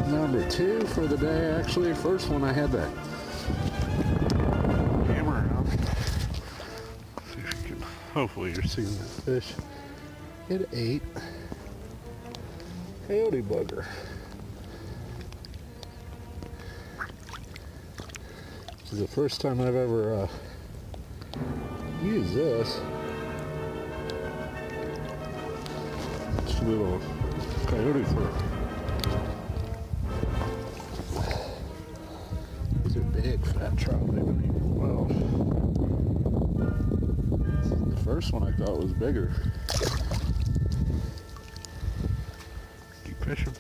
Number 2 for the day, actually. First one I had that hammer on. See if you can, hopefully you're seeing that fish. It ate coyote bugger. This is the first time I've ever used this. It's a little coyote throw. These are big fat trout. They don't even well. The first one I thought was bigger. Keep fishing.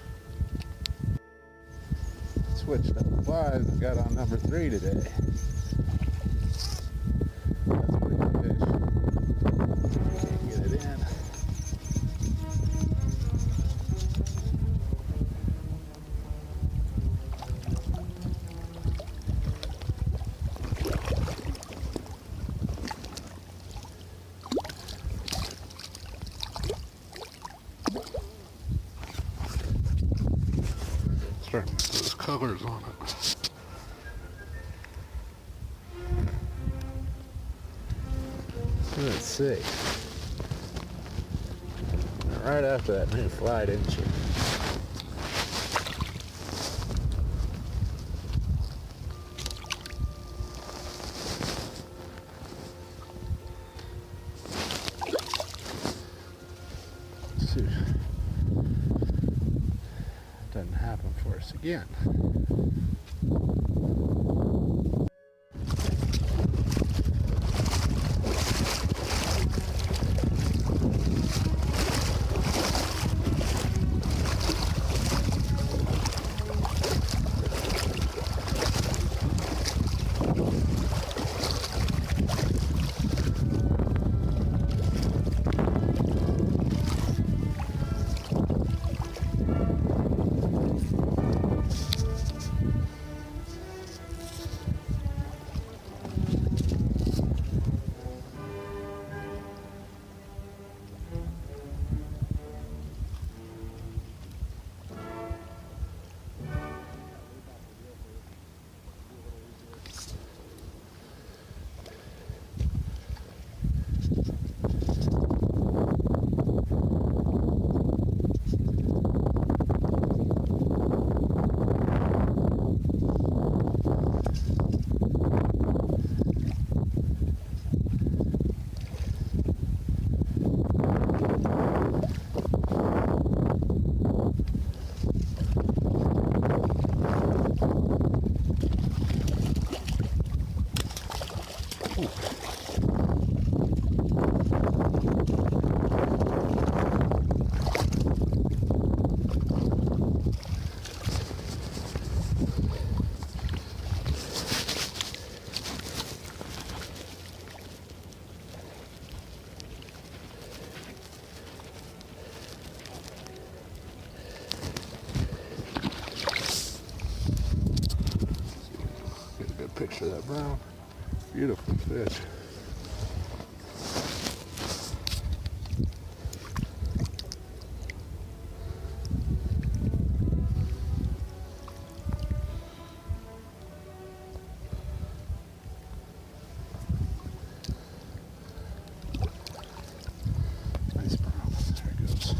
Switched up 5 and got on number 3 today. That's a pretty good fish. Can't get it in. Starting to put those colors on it. Let's see. Right after that new fly, didn't you? Let's see. Doesn't happen for us again. Picture that brown. Beautiful fish. Nice brown. There it goes.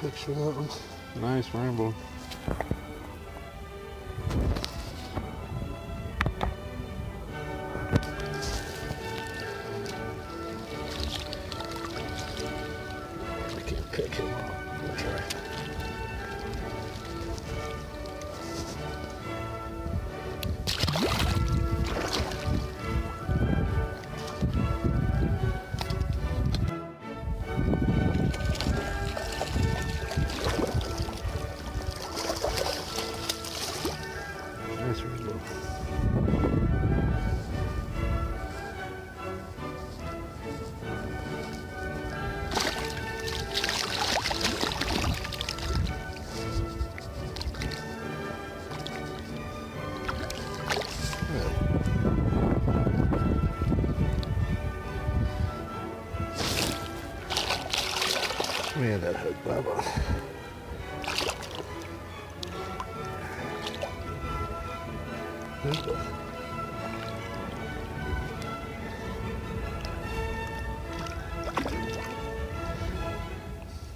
Picture that one. Nice rainbow. Man, that hook, Bubba.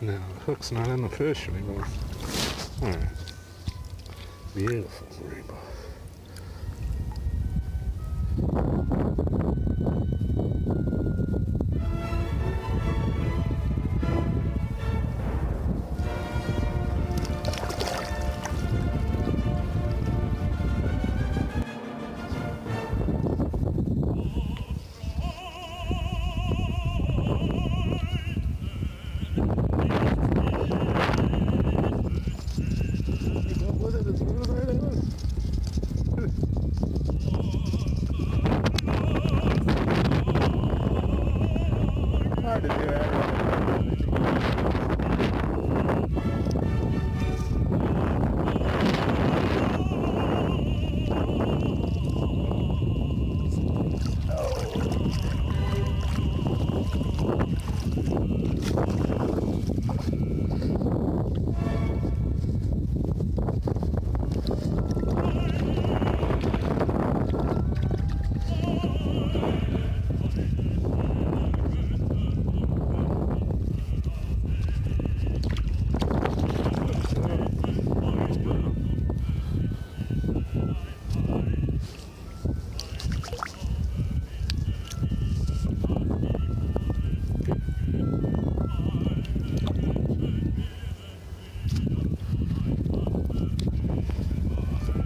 Now, the hook's not in the fish anymore. Alright. Beautiful rainbow. Hard to do that.